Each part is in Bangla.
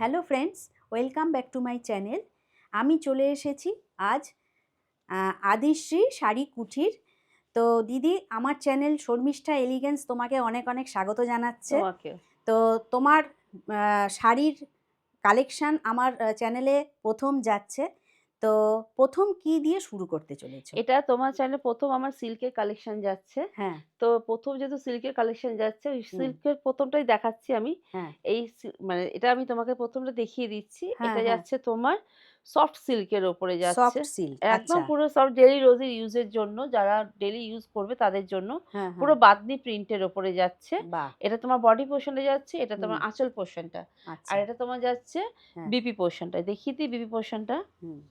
Hello friends, welcome back to my channel. আমি চলে এসেছি আজ আদিশ্রী শাড়ি কুঠির। তো দিদি, আমার চ্যানেল শর্মিষ্ঠা এলিগেন্স তোমাকে অনেক অনেক স্বাগত জানাচ্ছে। তোমাকে তো তোমার শাড়ির কালেকশান আমার চ্যানেলে প্রথম যাচ্ছে। তো প্রথম কি দিয়ে শুরু করতে চলেছো? এটা তোমার চ্যানেলে প্রথম আমার সিল্কের কালেকশন যাচ্ছে। হ্যাঁ। তো প্রথম যেহেতু সিল্কের কালেকশন যাচ্ছে, ওই হুম। সিল্কের প্রথমটাই দেখাচ্ছি আমি। হ্যাঁ এই মানে এটা আমি তোমাকে প্রথমটা দেখিয়ে দিচ্ছি। হ্যাঁ এটা হ্যাঁ। যাচ্ছে তোমার সফট সিল্কের ওপরে যাচ্ছে। সফট সিল্ক, একদম আচ্ছা। পুরো সফট ডেইলি রোজের ইউজের জন্য, যারা ডেইলি ইউজ করবে তাদের জন্য হ্যাঁ পুরো হ্যাঁ। বাঁধনি প্রিন্টের ওপরে যাচ্ছে। বাহ। এটা তোমার বডি পোরশনে যাচ্ছে, এটা হুম। তোমার আঁচল পোরশনটা। আর আচ্ছা। এটা তোমার যাচ্ছে হ্যাঁ। বিপি পোরশনটা। দেখিয়ে দিই বিপি পোরশনটা। হুম।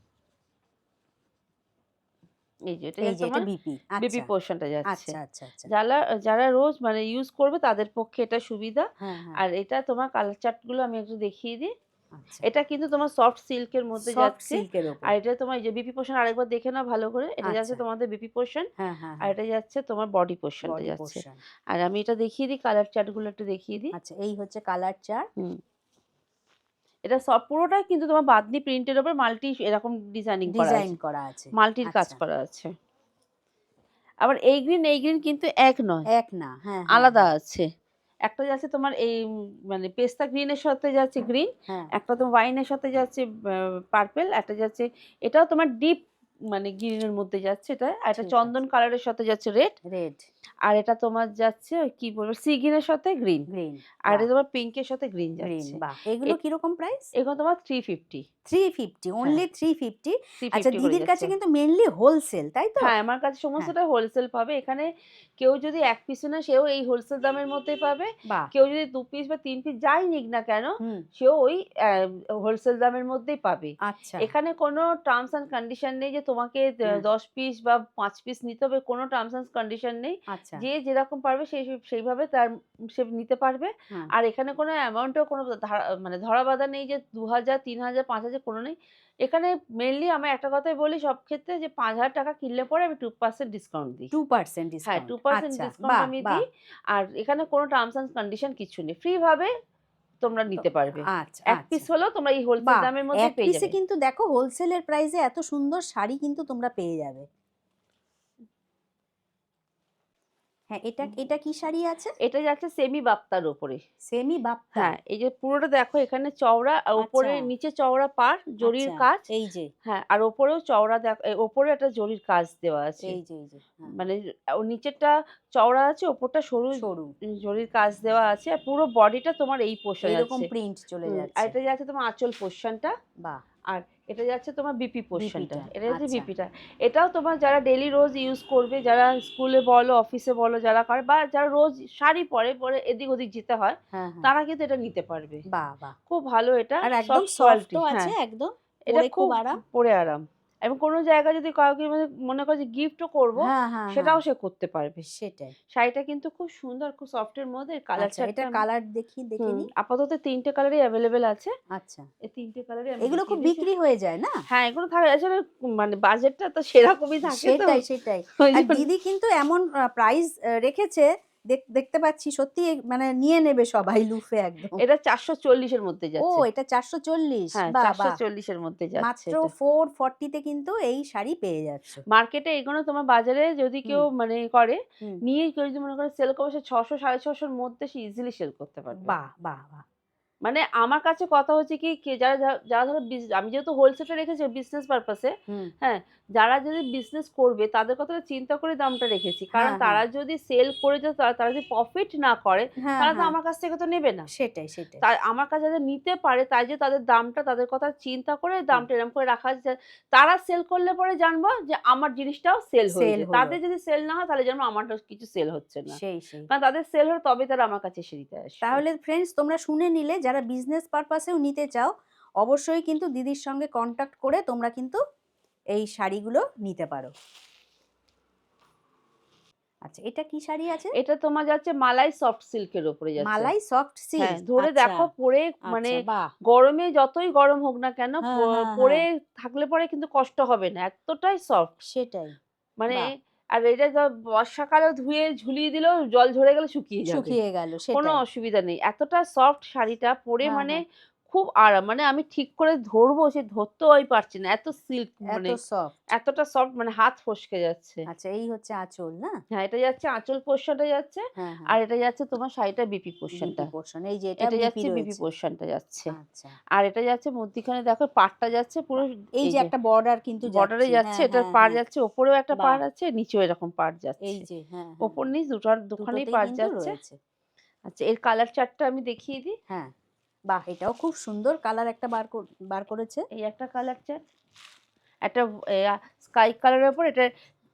এই যে এটা এই যাচ্ছে যে এটা তোমার বিপি, বিপি আচ্ছা পোরশনটা যাচ্ছে। আচ্ছা আচ্ছা আচ্ছা। যারা যারা রোজ মানে ইউজ করবে তাদের পক্ষে এটা সুবিধা। হ্যাঁ হ্যাঁ। আর এটা তোমার কালার চার্ট গুলো আমি একটু দেখিয়ে দিই। আচ্ছা। এটা কিন্তু তোমার সফট সিল্কের মধ্যে সফট যাচ্ছে। সিল্কের আর ওপর। এটা তোমার এই যে বিপি পোরশন আরেকবার দেখে নাও ভালো করে। এটা যাচ্ছে আচ্ছা। তোমাদের বিপি পোরশন। হ্যাঁ হ্যাঁ আর হ্যাঁ। এটা যাচ্ছে তোমার বডি পোরশনটা বডি যাচ্ছে। পোরশন। আর আমি এটা দেখিয়ে দিই, কালার চার্ট গুলো একটু দেখিয়ে দিই। আচ্ছা, এই হচ্ছে কালার চার্ট। হুম। এটা সব পুরোটাই কিন্তু তোমার বাঁধনি প্রিন্টের উপর মাল্টি এরকম ডিজাইনিং করা ডিজাইন আছে। করা আছে। মাল্টির কাজ আচ্ছা। করা আছে। আবার এই গ্রিন কিন্তু এক নয়। এক না, হ্যাঁ হ্যাঁ আলাদা হ্যাঁ। আছে। একটা যাচ্ছে তোমার এই মানে পেস্তা গ্রিনের সাথে যাচ্ছে গ্রিন, হ্যাঁ। একটা তোমার ওয়াইনের সাথে যাচ্ছে পার্পল, একটা যাচ্ছে এটাও তোমার ডিপ মানে গ্রিনের মধ্যে যাচ্ছে এটা। আর এটা ঠিক চন্দন আছে। কালারের সাথে যাচ্ছে রেড। রেড। আর এটা তোমার যাচ্ছে ওই কি বলবো সি গ্রিনের সাথে গ্রিন। গ্রিন। আর বাহ। এটা তোমার পিঙ্কের সাথে গ্রিন গ্রিন, যাচ্ছে। বাহ। এগুলো কিরকম প্রাইস? এগুলো তোমার 350। 350, হ্যাঁ, অনলি 350। আচ্ছা, 350 করে দিদির কাছে যাচ্ছে। কিন্তু মেনলি হোলসেল, তাই তো? হ্যাঁ, আমার কাছে হ্যাঁ। সমস্তটা হোলসেল পাবে। এখানে কেউ যদি ১ পিসও নেয় সেও এই হোলসেল দামের মধ্যেই পাবে। বাহ। কেউ যদি ২ পিস বা ৩ পিস যাই নিক না কেন, হুম। সেও ওই হোলসেল দামের মধ্যেই পাবে। আচ্ছা এখানে কোনো টার্মস অ্যান্ড কন্ডিশন নেই যে তোমাকে হ্যাঁ। ১০ পিস বা ৫ পিস নিতে হবে, কোনো টার্মস অ্যান্ড কন্ডিশন নেই। আচ্ছা। যে যেরকম পারবে সেইভাবে সে নিতে পারবে। হ্যাঁ। আর এখানে কোনো অ্যামাউন্টেও কোনো মানে ধরা-বাঁধা নেই যে ২,০০০, ৩,০০০, ৫,০০০ কোনো নেই। এখানে মেইনলি আমি একটা কথাই বলি সব ক্ষেত্রে যে ৳৫,০০০ কিনলে পরে আমি 2% ডিসকাউন্ট দিই। 2% হ্যাঁ, ডিসকাউন্ট, 2% আচ্ছা। ডিসকাউন্ট বাহ আমি বাহ। দিই। আর এখানে কোনো টার্মস অ্যান্ড কন্ডিশন কিছু নেই। ফ্রি ভাবে তোমরা তো নিতে পারবে। আচ্ছা ১ পিস আচ্ছা। হলেও তোমরা এই হোলসেল বাহ! দামের মধ্যেই এক পেয়ে পিসে যাবে। কিন্তু দেখো হোলসেলের প্রাইসে এত সুন্দর শাড়ি কিন্তু তোমরা পেয়ে যাবে। হ্যাঁ, এটা এটা কি শাড়ি আছে? এটা যাচ্ছে সেমি বাপ্তার উপরে। সেমি বাপ্তা। হ্যাঁ, এই যে পুরোটা দেখো এখানে চওড়া আর আচ্ছা উপরে নিচে চওড়া পাড়, জরির আচ্ছা। কাজ। এই যে, হ্যাঁ, আর ওপরেও চওড়া ওপরে একটা জরির কাজ দেওয়া আছে। এই যে, হ্যাঁ। মানে নিচেরটা চওড়া আছে, ওপরটা সরু সরু। জরির কাজ দেওয়া আছে। আর পুরো বডিটা তোমার এই পোরশন এইরকম যাচ্ছে। প্রিন্ট চলে আর যাচ্ছে। এটা যাচ্ছে তোমার আঁচল পোরশনটা। বাহ! আর এটা যাচ্ছে তোমার বিপি পোরশনটা। বিপিটা, এটা যাচ্ছে আচ্ছা। বিপিটা। এটাও তোমার যারা ডেইলি রোজ ইউজ করবে, যারা স্কুলে বলো, অফিসে বলো যারা করে বা যারা রোজ শাড়ি পরে এদিক ওদিক যেতে হয়, হ্যাঁ, হ্যাঁ। তারা কিন্তু এটা নিতে পারবে। বাহ! বাহ! খুব ভালো এটা, আর একদম সফট কোয়ালিটি। সফটও আছে হ্যাঁ, একদম। এটা পরে খুব খুব আরাম। পরে আরাম। এবং কোনো জায়গায় যদি কাউকে মানে মনে করে যে গিফটও করব, হ্যাঁ, হ্যাঁ, হ্যাঁ। সেটাও সে করতে পারবে। সেটাই। শাড়িটা কিন্তু খুব সুন্দর, খুব সফট এর মধ্যে কালার আচ্ছা, চার্টটা এটা কালার দেখে নিই। আপাতত ৩ টে কালারই এভেইলেবল আছে। আচ্ছা। এই ৩ টে কালারই আমি এগুলো খুব দেখিয়ে দিচ্ছি। বিক্রি হয়ে যায় না? হ্যাঁ, এগুলো থাকে আসলে মানে বাজেটটা তো সেরকমই থাকে তো। সেটাই, সেটাই। ওই আর জন্য দিদি কিন্তু এমন প্রাইস রেখেছে, দেখতে পাচ্ছি সত্যিই মানে নিয়ে নেবে সবাই লুফে একদম। এটা ৪৪০ এর মধ্যে ও, যাচ্ছে। এটা 440। হ্যাঁ, বাহ! বাহ! ৪৪০ এর মধ্যে যাচ্ছে মাত্র এটা। 440 তে কিন্তু এই শাড়ি পেয়ে যাচ্ছ। মার্কেটে এগুলো তোমার বাজারে যদি হুম, কেউ মানে করে, হুম। নিয়ে কেউ যদি মনে করে সেল করবে, সে ৬০০ ৬৫০ র মধ্যে সে ইজিলি সেল করতে পারবে। বাহ! বাহ! বাহ! মানে আমার কাছে কথা হচ্ছে কি, যারা ধরো আমি যেহেতু হোলসেলটা রেখেছি বিজনেস পারপাস এ, হুম। হ্যাঁ? যারা যদি বিজনেস করবে তাদের কথাটা চিন্তা করে দামটা রেখেছি। কারণ হ্যাঁ, হ্যাঁ। তারা যদি সেল করে যদি তারা যদি প্রফিট না করে, হ্যাঁ, তাহলে তো হ্যাঁ। আমার কাছ থেকে তো নেবে না। সেটাই, সেটাই। তাই আমার কাছে যাদের নিতে পারে, তাই যে তাদের দামটা তাদের কথা চিন্তা করে হুম। দামটা এরকম করে রাখা হয়েছে। তারা সেল করলে পরে জানবো যে আমার জিনিসটাও সেল সেল হয়েছে। হলো। তাদের যদি সেল না হয় তাহলে জানবো আমারটা কিছু সেল হচ্ছে না। সেই। কারণ তাদের সেল হলে তবে তারা আমার কাছে এসে নিতে আসবে। তাহলে ফ্রেন্ডস, তোমরা শুনে নিলে, যারা বিজনেস পারপাসেও নিতে চাও অবশ্যই কিন্তু দিদির সঙ্গে কন্টাক্ট করে তোমরা কিন্তু এই শাড়িগুলো নিতে পারো। আচ্ছা, এটা কি শাড়ি আছে? এটা তোমার যাচ্ছে মালাই সফট সিল্কের উপরে যাচ্ছে। মালাই সফট হ্যাঁ, সিল্ক, ধরে আচ্ছা। দেখো পরে মানে আচ্ছা, বাহ! গরমে যতই গরম হোক না কেন হ্যাঁ, হ্যাঁ, পরে হ্যাঁ। থাকলে পরে কিন্তু কষ্ট হবে না। এতটাই সফট। সেটাই। মানে বাহ! আর এটা বর্ষাকালেও ধুয়ে ঝুলিয়ে দিলেও জল ঝরে গেলে শুকিয়ে যাবে। শুকিয়ে গেল, কোনো সেটাই। অসুবিধা নেই। এতটা সফট শাড়িটা পরে হ্যাঁ, মানে হ্যাঁ। খুব আরাম, মানে আমি ঠিক করে ধরবো সে ধরতেও আমি পারছি না, এত সিল্ক, এত মানে সফট। এতটা সফট, মানে হাত ফসকে যাচ্ছে। আচ্ছা, এই হচ্ছে আঁচল না? হ্যাঁ, এটা যাচ্ছে আঁচল পোরশনটা যাচ্ছে, হ্যাঁ, হ্যাঁ। আর এটা যাচ্ছে তোমার শাড়িটার বিপি পোরশনটা। BP portion. এই যে এটা এটা বিপি যাচ্ছে বিপি রয়েছে। পোরশনটা যাচ্ছে। আচ্ছা। আর এটা যাচ্ছে মধ্যিখানে দেখো পাড়টা যাচ্ছে পুরো, এই এই যে যে একটা বর্ডার কিন্তু বর্ডারে যাচ্ছে। যাচ্ছে, হ্যাঁ, এটার হ্যাঁ, পাড় হ্যাঁ। যাচ্ছে, ওপরেও একটা বাহ! পাড় আছে, নিচেও এরকম পাড় এই যাচ্ছে। যে হ্যাঁ, হ্যাঁ, ওপর হ্যাঁ। নিচ দুখানেই দুটোতেই পাড় কিন্তু যাচ্ছে। রয়েছে। আচ্ছা, এর কালার চার্টটা আমি দেখিয়ে দিই। হ্যাঁ। বাহ! এটাও খুব সুন্দর কালার একটা বার করেছে। এই একটা কালার চার্ট, একটা স্কাই কালারের উপর, এটা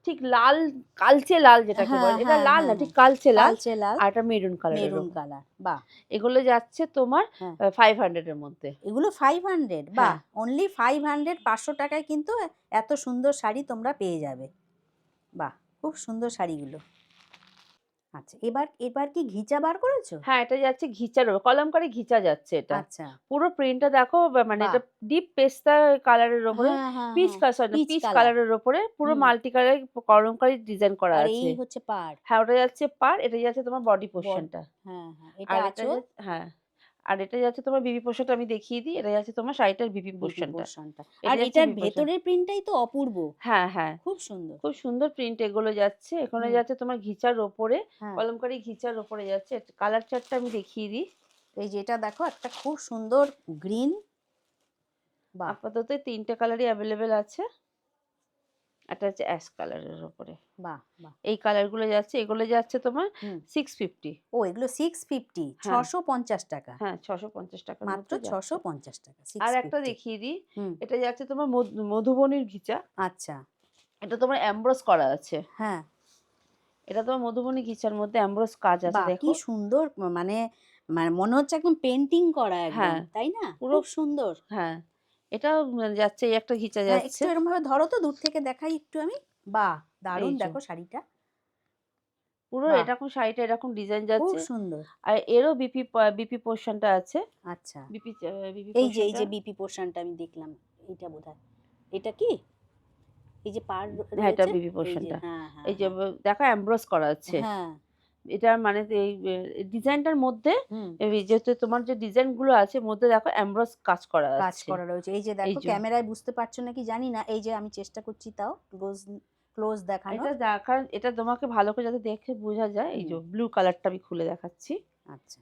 ঠিক লাল, কালচে লাল যেটাকে হ্যাঁ, বলে, এটা হ্যাঁ, লাল না, হ্যাঁ, ঠিক হ্যাঁ। কালচে লাল। কালচে লাল, আর এটা মেরুন কালারের মেরুন উপর। কালার। বাহ! এগুলো যাচ্ছে তোমার হ্যাঁ। 500 এর মধ্যে। এগুলো 500, বাহ! হ্যাঁ, অনলি 500, 500 টাকায় কিন্তু এত সুন্দর শাড়ি তোমরা পেয়ে যাবে। বাহ! খুব সুন্দর শাড়িগুলো। আচ্ছা, এবার এবার কি ঘিচা বার করেছো? হ্যাঁ, এটা যাচ্ছে ঘিচার উপর, কলমকারী ঘিচা যাচ্ছে এটা। আচ্ছা। পুরো প্রিন্টটা দেখো, মানে বাহ! এটা ডিপ পেস্তা কালারের উপরে, হ্যাঁ, হ্যাঁ, পিচ হ্যাঁ। সরি না, পিচ পিচ কালার। কালারের উপরে পুরো হুম। মাল্টি কালার কলমকারী ডিজাইন করা আর আছে। এই হচ্ছে পাড়। হ্যাঁ, ওটা যাচ্ছে পাড়, এটা যাচ্ছে তোমার বডি বড পোরশনটা। হ্যাঁ, হ্যাঁ। এটা আর এটা আঁচল, হ্যাঁ, আর এটা যাচ্ছে তোমার বিবি পোরশনটা আমি দেখিয়ে দিই। এটা যাচ্ছে তোমার শাড়িটার বিবি বিপি পোরশনটা। পোরশনটা। আর এটা যাচ্ছে এটার বিবি পোরশন। ভেতরের প্রিন্টটাই তো অপূর্ব। হ্যাঁ, হ্যাঁ। খুব সুন্দর। খুব সুন্দর প্রিন্ট এগুলো যাচ্ছে। এখানে হুম। যাচ্ছে তোমার ঘিচার ওপরে, হ্যাঁ। কলমকারী ঘিচার ওপরে যাচ্ছে। কালার চার্টটা আমি দেখিয়ে দিই। এই যে এটা দেখো একটা খুব সুন্দর গ্রিন। বাহ! আপাতত ৩ টে কালারই এভেইলেবল আছে। একটা হচ্ছে অ্যাশ কালারের উপরে। বাহ! বাহ! এই কালারগুলো যাচ্ছে, এগুলো যাচ্ছে তোমার হুম। 650। ও এগুলো 650, হ্যাঁ, ৬৫০ টাকা। হ্যাঁ, ৬৫০ টাকার মাত্র মধ্যে যাচ্ছে। ৬৫০ টাকা, আর একটা 650। দেখিয়ে দিই। হুম। এটা যাচ্ছে তোমার মধুবনীর ঘিচা। আচ্ছা। এটা তোমার এমব্রোস করা আছে। হ্যাঁ। এটা তোমার মধুবনী ঘিচার মধ্যে এমব্রোস কাজ আছে, বাহ! কি দেখো। সুন্দর মানে মানে মনে হচ্ছে একদম পেইন্টিং করা একদম, হ্যাঁ, তাই না? পুরো খুব সুন্দর। হ্যাঁ, এটাও যাচ্ছে, এই একটা ঘিচা হ্যাঁ, যাচ্ছে। একটু এরকমভাবে ধরো তো, দূর থেকে দেখাই একটু আমি। বাহ! এই দারুণ যে দেখো শাড়িটা। পুরো বাহ! এরকম শাড়িটা এরকম ডিজাইন খুব যাচ্ছে। সুন্দর। আর এরও বিপি পোরশনটা আছে। আচ্ছা। বিপি এই পোরশনটা। যে বিপি পোরশনটা আমি দেখলাম। এইটা বোধহয়। এটা কি? এই যে পাড় হ্যাঁ, এটা রয়েছে? বিপি এই যে পোরশনটা। হ্যাঁ, হ্যাঁ, এই যে হ্যাঁ। দেখো এমব্রোস করা আছে। হ্যাঁ। এটার মানে এই ডিজাইনটার মধ্যে, হুম। এই যেহেতু তোমার যে ডিজাইন গুলো আছে মধ্যে দেখো এমব্রোস কাজ করা কাজ আছে। করা রয়েছে। এই যে এই দেখো, যে ক্যামেরায় বুঝতে পারছো নাকি জানি না। এই যে আমি চেষ্টা করছি তাও ক্লোজ দেখানোর। এটা দেখার, এটা তোমাকে ভালো করে যাতে দেখে বোঝা যায়, এই হুম। যে ব্লু কালারটা আমি খুলে দেখাচ্ছি। আচ্ছা।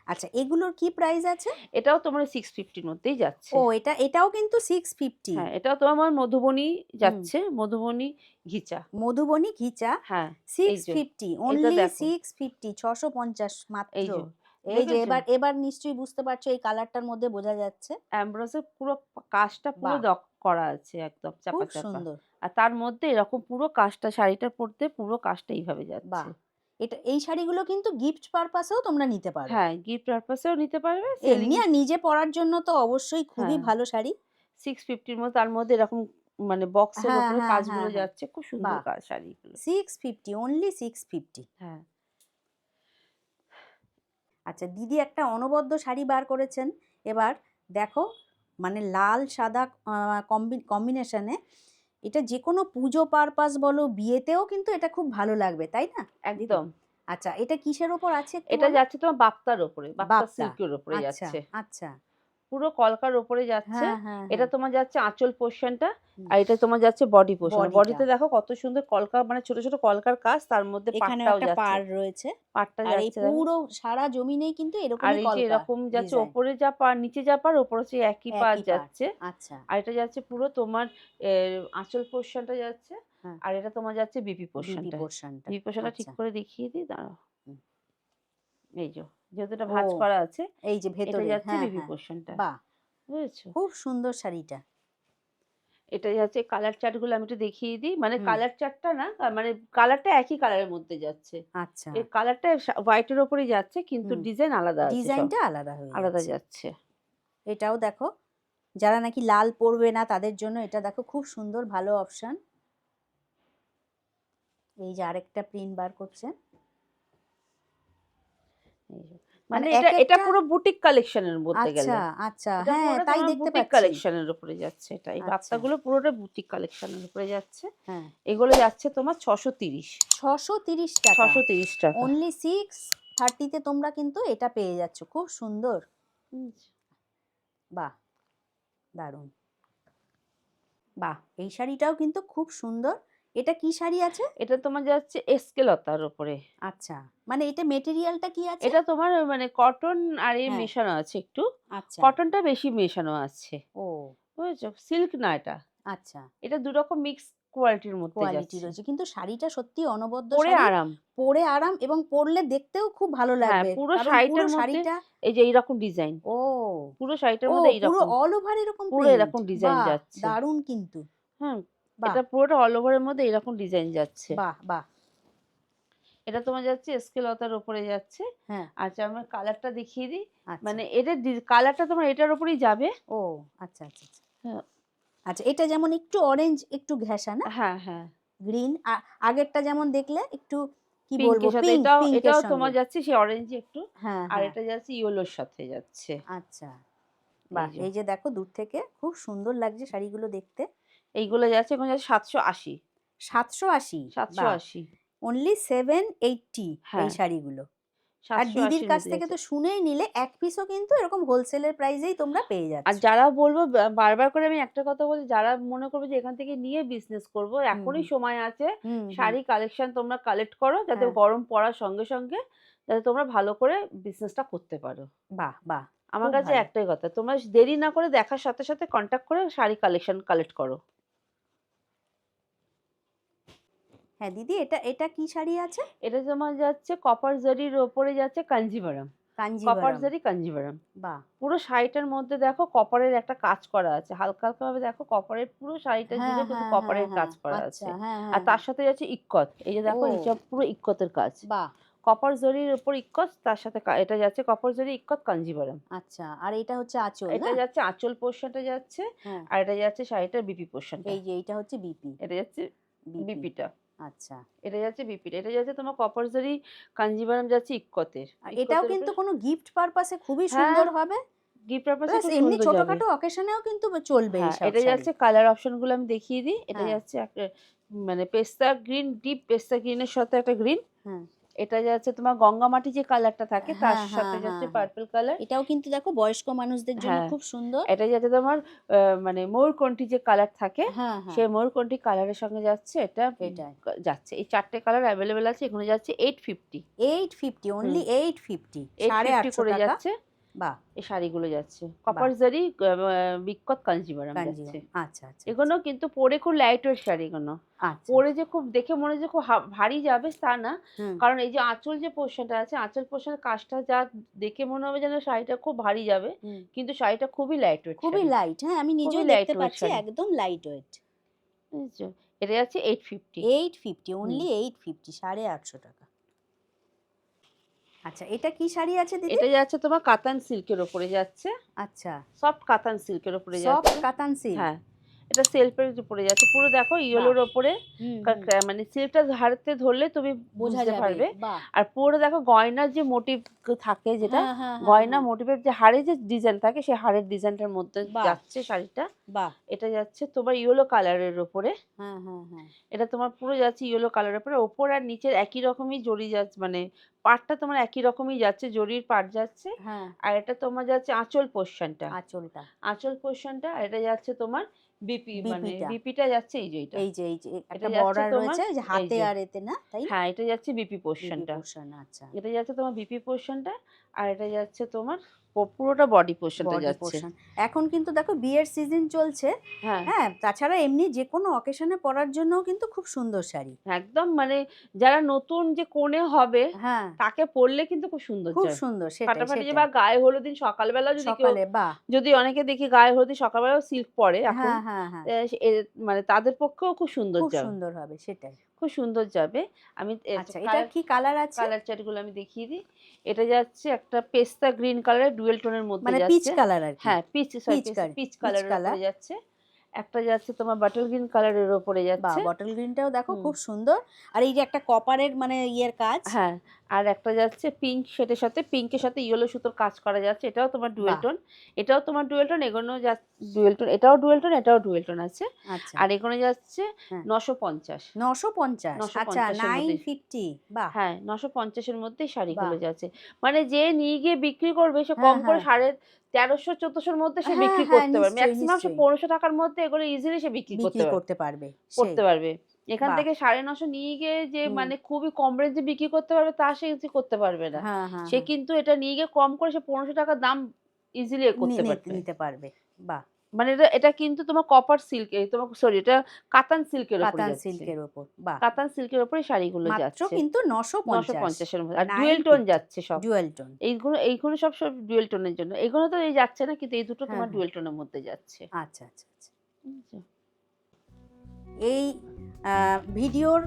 আচ্ছা, এগুলোর কি প্রাইস আছে? এটাও তোমার 650 র মধ্যেই যাচ্ছে। ও এটাও কিন্তু 650। হ্যাঁ, এটাও তোমার মধুবনী হুম। যাচ্ছে, মধুবনী ঘিচা। মধুবনী ঘিচা হ্যাঁ, এই যে 650, এটা অনলি দেখো, 650, 650 মাত্র। এই যে এই যে দেখেছো? এবার নিশ্চয়ই বুঝতে পারছো, এই কালারটার মধ্যে বোঝা যাচ্ছে। এমব্রোসের পুরো কাজটা পুরো বাহ! করা আছে একদম চাপা, খুব চাপা। সুন্দর। আর তার মধ্যে এরকম পুরো কাজটা, শাড়িটার পরতে পুরো কাজটা এইভাবে যাচ্ছে। বাহ! এই শাড়িগুলো কিন্তু গিফট পারপাসেও তোমরা নিতে পারো। হ্যাঁ, গিফট পারপাসেও নিতে পারবে, এমনি সেলিং। আর নিজে পরার জন্য তো অবশ্যই খুবই হ্যাঁ, ভালো শাড়ি। 650 র মধ্যে, তার মধ্যে এরকম মানে বক্সের হ্যাঁ, ওপরে হ্যাঁ, কাজগুলো হ্যাঁ, হ্যাঁ। যাচ্ছে। খুব সুন্দর বাহ! কাজ শাড়িগুলো। 650, অনলি 650। হ্যাঁ, আচ্ছা, দিদি একটা অনবদ্য শাড়ি বার করেছেন। এবার দেখো, মানে লাল সাদা কম্বিনেশনে এটা যেকোনো পুজো পারপাস বলো, বিয়েতেও কিন্তু এটা খুব ভালো লাগবে, তাই না দিদি? একদম। আচ্ছা, এটা কিসের ওপর আছে একটু এটা বলো? যাচ্ছে তোমার বাপ্তার ওপরে, বাপ্তা বাপ্তা। সিল্কের ওপরে আচ্ছা, যাচ্ছে। আচ্ছা। পুরো কলকার ওপরে যাচ্ছে। হ্যাঁ, হ্যাঁ, এটা হ্যাঁ। তোমার যাচ্ছে আঁচল পোরশনটা। হুম। আর এটা তোমার যাচ্ছে বডি পোরশন। বডিটা। বডিতে দেখো কত সুন্দর কলকা, মানে ছোট, ছোট কলকার কাজ, তার মধ্যে এখানেও পাড়টাও একটা যাচ্ছে। পাড় রয়েছে। পাড়টা আর এই যাচ্ছে দেখো। পুরো সারা জমিনেই কিন্তু আর এরকমই এই যে কলকা এরকম যাচ্ছে, ডিজাইন। ওপরে যা পাড়, নিচে যা পাড়, ওপরে হচ্ছে একই পাড় একই পাড়। যাচ্ছে। আচ্ছা। আর এটা যাচ্ছে পুরো তোমার এ আঁচল পোরশনটা যাচ্ছে। হ্যাঁ। আর এটা তোমার যাচ্ছে বিপি বিপি পোরশনটা। পোরশনটা। বিপি পোরশনটা ঠিক আচ্ছা। করে দেখিয়ে দিই, দাঁড়াও। হুম। এই যে, যেহেতু এটা ও ভাঁজ করা আছে, এই যে এটা ভেতরে। যাচ্ছে হ্যাঁ, বিপি হ্যাঁ। পোরশনটা। বাহ! বুঝেছো? খুব সুন্দর শাড়িটা। এটা যাচ্ছে কালার চার্ট গুলো আমি একটু দেখিয়ে দিই। মানে হুম। কালার চার্টটা না, মানে কালারটা একই কালারের মধ্যে যাচ্ছে। আচ্ছা। এর কালারটা হোয়াইট এর উপরেই যাচ্ছে, কিন্তু হুম। ডিজাইন আলাদা আছে সব। ডিজাইনটা আলাদা হয়ে আলাদা যাচ্ছে। যাচ্ছে। এটাও দেখো, যারা নাকি লাল পরবে না তাদের জন্য এটা দেখো খুব সুন্দর ভালো অপশন। এই যে আরেকটা প্রিন্ট বার করছে। এই যে। মানে মানে এক এটা একটা। পুরো বুটিক কালেকশন এর বলতে আচ্ছা, গেলে। আচ্ছা। এটা হ্যাঁ, পুরোটা তাই তোমার দেখতে বুটিক পাচ্ছি। কালেকশন এর উপরে যাচ্ছে এটা। এই আচ্ছা। বার্তাগুলো পুরোটা বুটিক কালেকশন এর উপরে যাচ্ছে। হ্যাঁ। এগুলো যাচ্ছে তোমার ৬৩০। ৬৩০ টাকা। ৬৩০ টাকা। অনলি 630 তে তোমরা কিন্তু এটা পেয়ে যাচ্ছ। খুব সুন্দর। হুম। বাহ, দারুণ। বাহ, এই শাড়িটাও কিন্তু খুব সুন্দর। এটা কি শাড়ি আছে? এটা তোমার যাচ্ছে এসকে লতার উপরে। আচ্ছা, মানে এটা মেটেরিয়ালটা কি আছে? এটা তোমার মানে কটন আর এ হ্যাঁ, মেশানো আছে একটু। আচ্ছা। কটনটা বেশি মেশানো আছে। ও বুঝেছো? সিল্ক না এটা। আচ্ছা, এটা ২ রকম মিক্স কোয়ালিটির মধ্যে কোয়ালিটি যাচ্ছে। রয়েছে। কিন্তু শাড়িটা সত্যিই অনবদ্য পরে শাড়ি। আরাম। পরে আরাম এবং পরলে দেখতেও খুব ভালো হ্যাঁ, লাগবে। পুরো কারণ পুরো শাড়িটার মধ্যে শাড়িটা এই যে এইরকম ডিজাইন। ও! পুরো শাড়িটার ও মধ্যে পুরো এইরকম। অল ওভার এরকম পুরো প্রিন্ট। এরকম ডিজাইন বাহ! যাচ্ছে। দারুণ কিন্তু। হুম? বাহ! এটা পুরোটা অল ওভার এর মধ্যে এরকম ডিজাইন যাচ্ছে। বাহ! বাহ! এটা তোমার যাচ্ছে এসকে লতার উপরে যাচ্ছে। হ্যাঁ, আচ্ছা আমার কালারটা দেখিয়ে দিই। আচ্ছা। মানে এটার কালারটা তোমার এটার উপরেই যাবে। ও আচ্ছা, আচ্ছা, আচ্ছা। হ্যাঁ, আচ্ছা, এটা যেমন একটু অরেঞ্জ, একটু ঘেঁষা না? হ্যাঁ, হ্যাঁ। গ্রিন আগেরটা যেমন দেখলে একটু কি বলবো পিঙ্কের সাথে পিঙ্ক, এটাও পিঙ্কের এটাও সঙ্গে। তোমার যাচ্ছে সেই অরেঞ্জই একটু। হ্যাঁ, আর হ্যাঁ। এটা যাচ্ছে ইয়েলোর সাথে যাচ্ছে। আচ্ছা। এই বাহ! যে এই যে দেখো দূর থেকে খুব সুন্দর লাগছে শাড়িগুলো দেখতে। এইগুলো যাচ্ছে এখন যাচ্ছে ৭৮০। ৭৮০ বাহ! ৭৮০ অনলি 780 এই হ্যাঁ, শাড়িগুলো। আর দিদির ৭৮০ র কাছ মধ্যে থেকে যাচ্ছে। তো শুনেই নিলে এক পিসও কিন্তু এরকম হোলসেলের প্রাইসেই তোমরা পেয়ে আর যাচ্ছ। যারা বলবো বারবার করে আমি একটা কথা বলি, যারা মনে করবে যে এখান থেকে নিয়ে বিজনেস করব, হুম, এখনই হুম, সময় আছে। হুম, হুম। শাড়ি কালেকশন তোমরা কালেক্ট করো যাতে হ্যাঁ, গরম পড়ার সঙ্গে, সঙ্গে যাতে তোমরা ভালো করে বিজনেসটা করতে পারো। বাহ! বাহ! আমার খুব কাছে ভালো। একটাই কথা, তোমরা দেরি না করে দেখার সাথে, সাথে কনট্যাক্ট করে শাড়ি কালেকশন কালেক্ট করো। হ্যাঁ, দিদি এটা এটা কি শাড়ি আছে? এটা তোমার যাচ্ছে কপার জরির ওপরে যাচ্ছে কাঞ্জিভারাম। কপার কাঞ্জিভারাম। জরি কাঞ্জিভারাম। বাহ! পুরো শাড়িটার মধ্যে দেখো কপারের একটা কাজ করা আছে। হালকা, হালকা ভাবে দেখো কপারের পুরো শাড়িটা হ্যাঁ, জুড়ে কিন্তু হ্যাঁ, হ্যাঁ, কপারের হ্যাঁ। কাজ করা আচ্ছা, আছে। হ্যাঁ, আর হ্যাঁ, তার হ্যাঁ। সাথে যাচ্ছে ইক্কত। এই যে দেখো ও! এইটা পুরো ইক্কতের কাজ। বাহ! কপার জরির উপর ইক্কত, তার সাথে এটা যাচ্ছে কপার জরি ইক্কত কাঞ্জিভারাম। আচ্ছা। আর এটা হচ্ছে আঁচল এটা না? যাচ্ছে আঁচল পোরশনটা যাচ্ছে, হ্যাঁ। আর এটা যাচ্ছে শাড়িটার বিপি পোরশনটা। এই যে এইটা হচ্ছে বিপি। এটা যাচ্ছে বিপি। বিপিটা। আচ্ছা। এটা যাচ্ছে বিপিটা। এটা যাচ্ছে তোমার কপার জরি কাঞ্জিভারাম যাচ্ছে ইক্কতের। আর এটাও ইক্কতের কিন্তু উপরে কোনো গিফট পারপাস এ খুবই হ্যাঁ, সুন্দর হবে। গিফট পারপাসে প্লাস খুব এমনি সুন্দর যাবে। ছোটখাটো অকেশন এও কিন্তু চলবে হ্যাঁ, এইসব এটা শাড়ি। যাচ্ছে কালার অপশন গুলো আমি দেখিয়ে দিই। এটা হ্যাঁ, যাচ্ছে একটা মানে পেস্তা গ্রিন, ডিপ পেস্তা গ্রিনের সাথে একটা গ্রিন। হ্যাঁ। এটা যাচ্ছে তোমার গঙ্গামাটি যে কালারটা থাকে তার হ্যাঁ, হ্যাঁ, সাথে যাচ্ছে হ্যাঁ, হ্যাঁ। Purple colour. এটাও কিন্তু দেখো বয়স্ক মানুষদের জন্য হ্যাঁ, খুব সুন্দর। এটা যাচ্ছে তোমার মানে ময়ূরকণ্ঠী যে কালার থাকে, হ্যাঁ, হ্যাঁ। সেই ময়ূরকণ্ঠী কালারের সঙ্গে যাচ্ছে এটা এটাই। যাচ্ছে। এই ৪ টে কালার এভেইলেবল আছে। এখানে যাচ্ছে 850। 850 হুম, অনলি 850 850 850 করে টাকা। যাচ্ছে। বাহ! এই শাড়িগুলো যাচ্ছে। বাহ! কপার জরি বিক্কত কাঞ্জিভারাম যাচ্ছে। কাঞ্জিভারাম। আচ্ছা, আচ্ছা, আচ্ছা। এগুলো কিন্তু পরে খুব লাইট ওয়েট শাড়ি এগুলো। আচ্ছা, পরে আচ্ছা। যে খুব দেখে মনে হচ্ছে খুব ভারী যাবে তা না। হুম, কারণ এই যে আঁচল যে পোরশনটা আছে, আঁচল পোরশনের কাজটা যা দেখে মনে হবে যেন শাড়িটা খুব ভারী যাবে। হুম। কিন্তু শাড়িটা খুবই লাইট ওয়েট খুবই শাড়ি। লাইট। হ্যাঁ, আমি খুবই নিজেও লাইট দেখতে ওয়েট পাচ্ছি শাড়ি। একদম লাইট ওয়েট। বুঝেছো? এটা যাচ্ছে 850। 850 হুম। অনলি 850 850 টাকা। আচ্ছা, এটা কি শাড়ি আছে দিদি? এটা যাচ্ছে তোমার কাতান সিল্কের উপরে যাচ্ছে। আচ্ছা, সফট কাতান সিল্কের উপরে সফট যাচ্ছে। কাতান সিল্ক। হ্যাঁ, এটা সেলফের উপরে যাচ্ছে। পুরো দেখো বাহ! ইয়েলোর ওপরে হুম, হুম। মানে সিল্কটা হাতে ধরলে তুমি বোঝা বুঝতে যাবে। পারবে। বাহ! আর পুরো দেখো গয়নার যে মোটিভ থাকে যেটা, হ্যাঁ, হ্যাঁ, হ্যাঁ, গয়না হ্যাঁ। মোটিভের যে হাড়ে যে ডিজাইন থাকে সেই হাড়ের ডিজাইনটার মধ্যে বাহ! যাচ্ছে শাড়িটা। বাহ! এটা যাচ্ছে তোমার ইয়েলো কালারের ওপরে। হ্যাঁ, হ্যাঁ, হ্যাঁ। এটা তোমার পুরো যাচ্ছে ইয়েলো কালারের উপরে। ওপর আর নিচের একই রকমই জরি যাচ্ছে, মানে পাড়টা তোমার একই রকমই যাচ্ছে, জরির পাড় যাচ্ছে। হ্যাঁ, আর এটা তোমার যাচ্ছে আঁচল পোরশনটা। আঁচলটা। আঁচল পোরশনটা, আর এটা যাচ্ছে তোমার বিপি, মানে বিপিটা। বিপিটা যাচ্ছে এই যে এইটা। এই যে এটা একটা যাচ্ছে বর্ডার তোমার রয়েছে যে এই হাতে যে, আর এতে না, তাই? হ্যাঁ, এটা যাচ্ছে বিপি বিপি পোরশনটা। পোরশন আচ্ছা। এটা যাচ্ছে তোমার বিপি পোরশনটা, আর এটা যাচ্ছে তোমার পুরোটা বডি পোরশনটা বডি যাচ্ছে। পোরশন। এখন কিন্তু দেখো বিয়ের সিজন চলছে। হ্যাঁ, হ্যাঁ, তাছাড়া এমনি যেকোনো অকেশনে পরার জন্যও কিন্তু খুব সুন্দর শাড়ি। একদম মানে যারা নতুন যে কনে হবে হ্যাঁ, তাকে পরলে কিন্তু খুব সুন্দর খুব যায়। সুন্দর সেটাই, ফাটাফাটি যে সেটাই। বা গায়ে হলুদ দিন সকালবেলা যদি কেউ, সকালে বাহ! যদি অনেকে দেখি গায়ে হলুদ দিন সকালবেলাও সিল্ক পরে এখন, হ্যাঁ, হ্যাঁ, হ্যাঁ। মানে তাদের পক্ষেও খুব সুন্দর খুব যাবে। সুন্দর হবে সেটাই। খুব সুন্দর যাবে। আমি আচ্ছা, এটার কালার কি কালার আছে? কালার চার্ট গুলো আমি দেখিয়ে দিই। এটা যাচ্ছে একটা পেস্তা গ্রিন কালারের ডুয়েল টোনের মধ্যে মানে পিচ যাচ্ছে। কালার আরকি। হ্যাঁ, পিচ পিচ পিচ কালারের উপরে কালার। যাচ্ছে। একটা যাচ্ছে তোমার বাটল গ্রিন কালারের উপরে বাহ! যাচ্ছে। বটল গ্রিনটাও দেখো হুম। খুব সুন্দর। আর এই যে একটা কপারের মানে ইয়ের কাজ। হ্যাঁ, আর একটা যাচ্ছে পিঙ্ক শেডের সাথে, পিঙ্কের সাথে ইয়েলো সুতোর কাজ করা যাচ্ছে, এটাও তোমার ডুয়েল বাহ! টোন, এটাও তোমার ডুয়েল টোন, এগুলো ডুয়েল টোন, এটাও ডুয়েল টোন, এটাও ডুয়েল টোন আছে। আচ্ছা। আর এখানে যাচ্ছে হ্যাঁ। 950, 950 আচ্ছা 950 এর মধ্যে। 950 বাহ! হ্যাঁ, 950 এর মধ্যেই শাড়িগুলো বাহ! যাচ্ছে। মানে যে নিয়ে গিয়ে বিক্রি করবে সে হ্যাঁ, কম করে হ্যাঁ। 1350-1400 র মধ্যে সে হ্যাঁ, বিক্রি হ্যাঁ, করতে পারবে। নিশ্চয়ই, মেক্সিমাম সে নিশ্চয়ই। 1500 টাকার মধ্যে এগুলো ইজিলি সে বিক্রি করতে বিক্রি পারবে। করতে পারবে। সেই। করতে পারবে। এখান বাহ! থেকে 950 নিয়ে গিয়ে যে হুম। মানে খুবই কম রেঞ্জে বিক্রি করতে পারবে তা সে কিন্তু করতে পারবে না। হ্যাঁ, হ্যাঁ, সে হ্যাঁ। কিন্তু এটা নিয়ে গিয়ে কম করে সে 1500 টাকার দাম ইজিলি করতে পারবে। নিতে পারবে। বাহ! মানে এটা কিন্তু তোমার কপার সিল্ক, তোমার সরি, এটা কাতান সিল্কের উপরে কাতান যাচ্ছে। সিল্কের উপর। বাহ! কাতান সিল্কের উপরে শাড়িগুলো মাত্র যাচ্ছে। কিন্তু 950 950 এর মধ্যে। আর ডুয়েল টোন যাচ্ছে সব। Dual tone. এইগুলো সব ডুয়েল টোনের জন্য। এগুলো তো এই যাচ্ছে না, কিন্তু এই দুটো হ্যাঁ, তোমার হ্যাঁ। ডুয়েল টোনের মধ্যে যাচ্ছে। আচ্ছা, আচ্ছা, আচ্ছা। ঠিক আছে? এই ভিডিওর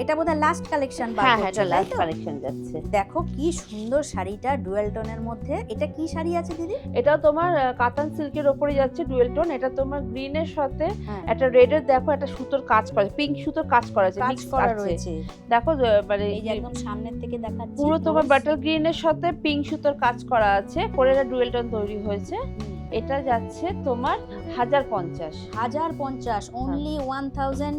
এটা বোধহয় লাস্ট কালেকশন বার হ্যাঁ, করছো, এটা তাই লাস্ট তো? কালেকশন যাচ্ছে। দেখো কি সুন্দর শাড়িটা ডুয়াল টোনের মধ্যে। এটা কি শাড়ি আছে দিদি? এটাও তোমার কাতান সিল্কের উপরে যাচ্ছে ডুয়েল টোন। এটা তোমার গ্রিনের সাথে হ্যাঁ। একটা রেডের দেখো একটা সুতোর কাজ করা আছে, পিঙ্ক সুতোর কাজ করা আছে, কাজ মিক্স করা আছে। রয়েছে। দেখো মানে এই যে একদম সামনের থেকে দেখাচ্ছি। পুরো তোমার close। বাটার গ্রিনের সাথে পিঙ্ক সুতোর কাজ করা আছে, করে এটা ডুয়েল টোন তৈরি হয়েছে। এটা যাচ্ছে তোমার 1050। 1050 only 1050।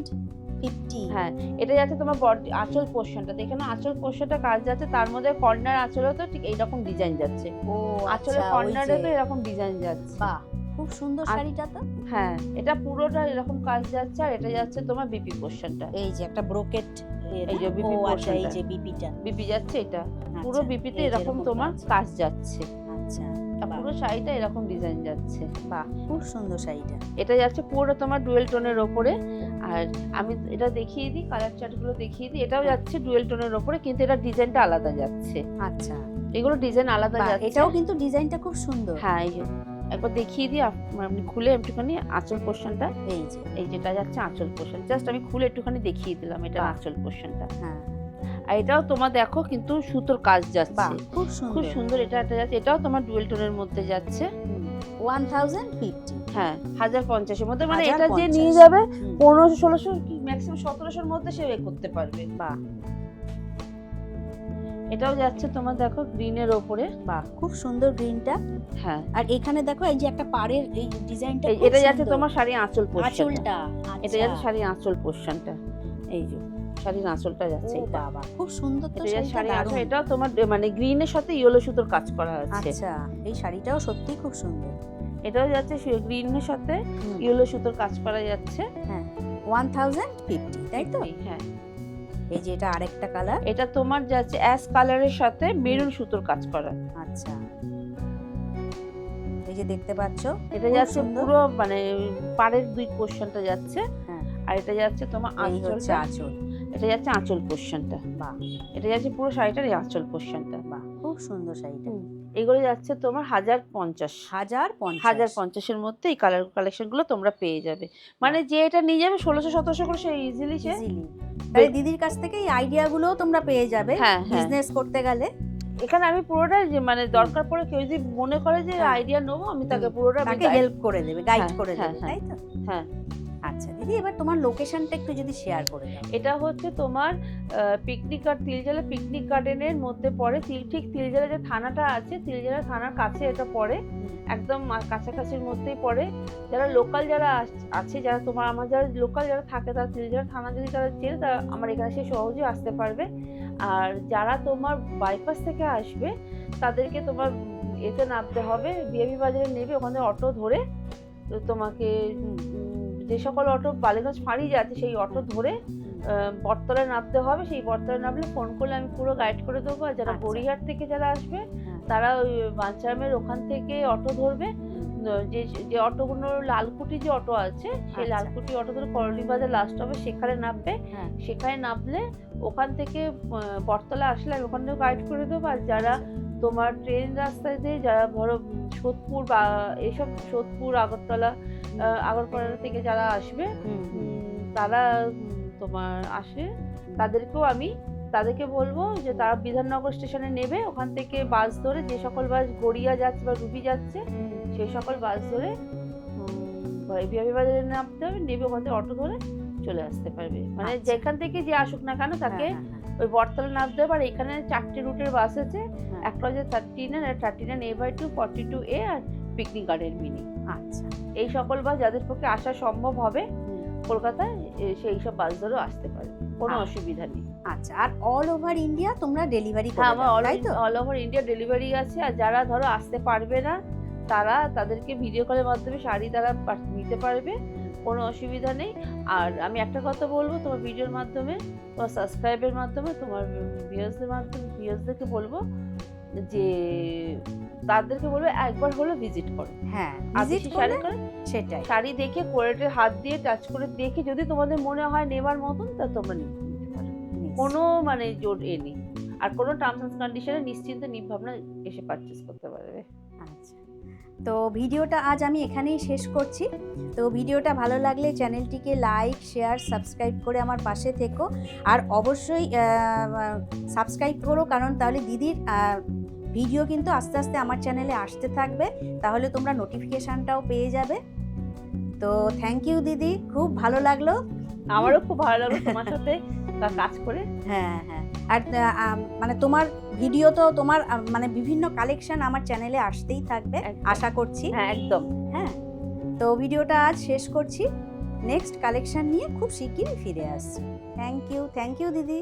হ্যাঁ, এটা যাচ্ছে তোমার বডি আঁচল পোরশনটা। দেখে নাও আঁচল পোরশনটা কাজ যাচ্ছে, তার মধ্যে কর্নার আঁচলেও তো ঠিক এইরকম ডিজাইন যাচ্ছে। ও আঁচলের আচ্ছা, ওই কর্নারে যে। তো এরকম ডিজাইন যাচ্ছে। বাহ! খুব সুন্দর শাড়িটা তো। হ্যাঁ, এটা পুরোটা এরকম কাজ যাচ্ছে, আর এটা যাচ্ছে তোমার বিপি পোরশনটা। এই যে একটা ব্রোকেট এই যে ও বিপি আচ্ছা এই পোরশনটা। যে বিপিটা। বিপি যাচ্ছে এটা। পুরো আচ্ছা, বিপিতে এই যে এরকম তোমার কাজ। কাজ যাচ্ছে। আচ্ছা, বাহ! পুরো শাড়িটা এরকম ডিজাইন যাচ্ছে। বাহ! খুব সুন্দর শাড়িটা। এটা যাচ্ছে পুরো তোমার ডুয়েল টোনের ওপরে। আর আমি এটা দেখিয়ে দিই, কালার চার্টগুলো দেখিয়ে দিই। এটাও যাচ্ছে ডুয়েল টোনের ওপরে, কিন্তু এটা ডিজাইনটা আলাদা যাচ্ছে। আচ্ছা, এগুলো ডিজাইন আলাদা বাহ! যাচ্ছে। এটাও কিন্তু ডিজাইনটা খুব সুন্দর। হ্যাঁ, এই যে একবার দেখিয়ে দিই, আপনি খুলে একটুখানি আঁচল পোরশনটা। এই যে। এই যেটা যাচ্ছে আঁচল পোরশন, জাস্ট আমি খুলে একটুখানি দেখিয়ে দিলাম এটা বাহ! আঁচল পোরশনটা। হ্যাঁ, আর এটাও তোমার দেখো কিন্তু সুতোর কাজ বাহ! যাচ্ছে। খুব খুব সুন্দর। সুন্দর এটা একটা যাচ্ছে, এটাও তোমার ডুয়েল টোনের মধ্যে যাচ্ছে। 1050। হ্যাঁ, 1050 এর মধ্যে, মানে এটা যে 1050 নিয়ে যাবে হুম। 1500-1600 কি ম্যাক্সিমাম 1700 এর মধ্যে সে করতে পারবে। বাহ! এটাও যাচ্ছে তোমার দেখো গ্রিনের ওপরে। বাহ! খুব সুন্দর গ্রিনটা। হ্যাঁ, আর এখানে দেখো এই যে একটা পাড়ের এই ডিজাইনটা খুব এটা যাচ্ছে সুন্দর। তোমার শাড়ি আঁচল পোরশনটা। আঁচলটা। এটা আচ্ছা। যাচ্ছে শাড়ি আঁচল পোরশনটা। এই যে শাড়ির আঁচলটা যাচ্ছে ও এটা। বাবা খুব সুন্দর তো এটা যাচ্ছে শাড়ি শাড়িটা, আঁচল, দারুণ। এটাও তোমার মানে গ্রিনের সাথে ইয়েলো সুতোর কাজ করা আছে। আচ্ছা, এই শাড়িটাও সত্যিই খুব সুন্দর। এটাও যাচ্ছে গ্রিনের সাথে হুম, ইয়েলো সুতোর কাজ করা যাচ্ছে। হ্যাঁ 1050 তাই তো? হ্যাঁ, এই যে এটা আরেকটা কালার। এটা তোমার যাচ্ছে অ্যাশ কালারের সাথে মেরুন সুতোর কাজ করা। আচ্ছা, এই যে দেখতে পাচ্ছ এটা খুব যাচ্ছে সুন্দর। পুরো মানে পাড়ের দুই পোরশনটা যাচ্ছে। হ্যাঁ, আর এটা যাচ্ছে তোমার এই হচ্ছে আঁচলটা। আঁচল। এটা যাচ্ছে আঁচল পোরশনটা। বাহ! এটা যাচ্ছে পুরো শাড়িটার এই আঁচল পোরশনটা। বাহ! খুব সুন্দর শাড়িটা। এগুলো যাচ্ছে তোমার 1050। 1050। 1050 এর মধ্যে এই কালেকশন গুলো তোমরা পেয়ে যাবে। মানে যে এটা নিয়ে যাবে 1600-1700 করে সে ইজিলি সে। ইজিলি। তাহলে দিদির কাছ থেকে এই আইডিয়াগুলোও তোমরা পেয়ে যাবে হ্যাঁ, হ্যাঁ। বিজনেস করতে গেলে। এখানে আমি পুরোটাই যে মানে দরকার পড়ে কেউ যদি মনে করে যে হ্যাঁ। আইডিয়া নেবো, আমি তাকে পুরোটা আমি তাকে guide- হেল্প করে দেবে, গাইড হ্যাঁ, করে হ্যাঁ, দেবে, হ্যাঁ। তাই তো? হ্যাঁ, আচ্ছা দিদি, এবার তোমার লোকেশনটা একটু যদি শেয়ার করে দাও। এটা হচ্ছে তোমার পিকনিক গার্ড, তিলজলা পিকনিক গার্ডেনের মধ্যে পড়ে। ঠিক তিলজলা যে থানাটা আছে, তিলজলা থানার কাছে এটা পড়ে, একদম কাছাকাছির মধ্যেই পড়ে। যারা লোকাল যারা আছে, যারা তোমার আমার যারা লোকাল যারা থাকে, তারা তিলজলা থানা যদি তারা চেনে, তারা আমার এখানে সে সহজে আসতে পারবে। আর যারা তোমার বাইপাস থেকে আসবে তাদেরকে তোমার এতে নামতে হবে, বিএবি বাজারে নেবে, ওখানে অটো ধরে তোমাকে যে সকল অটো বালিগঞ্জ ফাঁড়ি যাচ্ছে সেই অটো ধরে বটতলায় নামতে হবে। সেই বটতলায় নামলে ফোন করলে আমি পুরো গাইড করে দেবো। আর যারা আচ্ছা। গড়িয়াহাট থেকে যারা আসবে তারা ওই বাঞ্চারামের ওখান থেকে অটো ধরবে। যে যে অটোগুলো লালকুটি যে অটো আছে, সেই আচ্ছা। লালকুটি অটো ধরে করলি বাজার লাস্ট হবে, সেখানে নামবে। হ্যাঁ। সেখানে নামলে ওখান থেকে বটতলা আসলে আমি ওখানে গাইড করে দেবো। আর যারা তোমার ট্রেন রাস্তায় দিয়ে যারা ধরো সোদপুর বা এইসব সোদপুর আগরতলা আগরপাড়া থেকে যারা আসবে, তারা তোমার আসে, তাদেরকে বলবো যে তারা বিধাননগর স্টেশনে নেবে। ওখান থেকে বাস ধরে, যে সকল বাস গড়িয়া যাচ্ছে বা রুবি যাচ্ছে, সেই সকল বাস ধরে বিহারি বাজারে নামতে হবে, নেবে ওখান থেকে অটো ধরে চলে আসতে পারবে, মানে আচ্ছা। যেখান থেকে যে আসুক না কেন তাকে হ্যাঁ, হ্যাঁ, ওই বটতলা নামতে হবে। আর এখানে 4টে রুটের বাস আছে, হ্যাঁ। একটা হচ্ছে 39A/2, 42A আর পিকনিক গার্ডেন মিনি। আচ্ছা। এই সকল বাস যাদের পক্ষে আসা সম্ভব হবে হুম। কলকাতায়, সেই সব বাস ধরেও আসতে পারে, কোনো আচ্ছা। অসুবিধা নেই। আচ্ছা, আর অল ওভার ইন্ডিয়া তোমরা ডেলিভারি হ্যাঁ, করে আমার দাও, তাই তো? অল ওভার ইন্ডিয়া ডেলিভারি আছে। আর যারা ধরো আসতে পারবে না, তাদেরকে ভিডিও কলের মাধ্যমে শাড়ি তারা নিতে পারবে, কোনো অসুবিধা নেই। আর আমি একটা কথা বলবো, তোমার ভিডিওর মাধ্যমে, তোমার সাবস্ক্রাইবের মাধ্যমে, তোমার ভিউয়ার্সদেরকে বলবো যে তাদেরকে বলবো একবার হলো ভিজিট করো। হ্যাঁ, আদিশি ভিজিট শাড়ি করলে করে, সেটাই। শাড়ি দেখে কোয়ালিটির হাত দিয়ে টাচ করে দেখে যদি তোমাদের মনে হয় নেবার মতন, তা তোমরা নিতে পারো, কোনো মানে জোর নেই। আর কোনো টার্মস এন্ড কন্ডিশনে নিশ্চিন্তে নির্ভাবনা এসে পারচেস করতে পারবে। আচ্ছা, তো ভিডিওটা আজ আমি এখানেই শেষ করছি। তো ভিডিওটা ভালো লাগলে চ্যানেলটিকে লাইক, শেয়ার, সাবস্ক্রাইব করে আমার পাশে থেকো। আর অবশ্যই সাবস্ক্রাইব করো, কারণ তাহলে দিদির ভিডিও কিন্তু আস্তে আস্তে আমার চ্যানেলে আসতে থাকবে, তাহলে তোমরা নোটিফিকেশানটাও পেয়ে যাবে। তো থ্যাংক ইউ দিদি, খুব ভালো লাগলো। আমারও খুব ভালো লাগলো তোমার সাথে কাজ করে। হ্যাঁ, হ্যাঁ। আর মানে তোমার ভিডিও তো তোমার মানে বিভিন্ন কালেকশন আমার চ্যানেলে আসতেই থাকবে, একদম। আশা করছি। হ্যাঁ, একদম। হ্যাঁ, তো ভিডিওটা আজ শেষ করছি। নেক্সট কালেকশন নিয়ে খুব শিগগিরই ফিরে আসছি। থ্যাংক ইউ দিদি।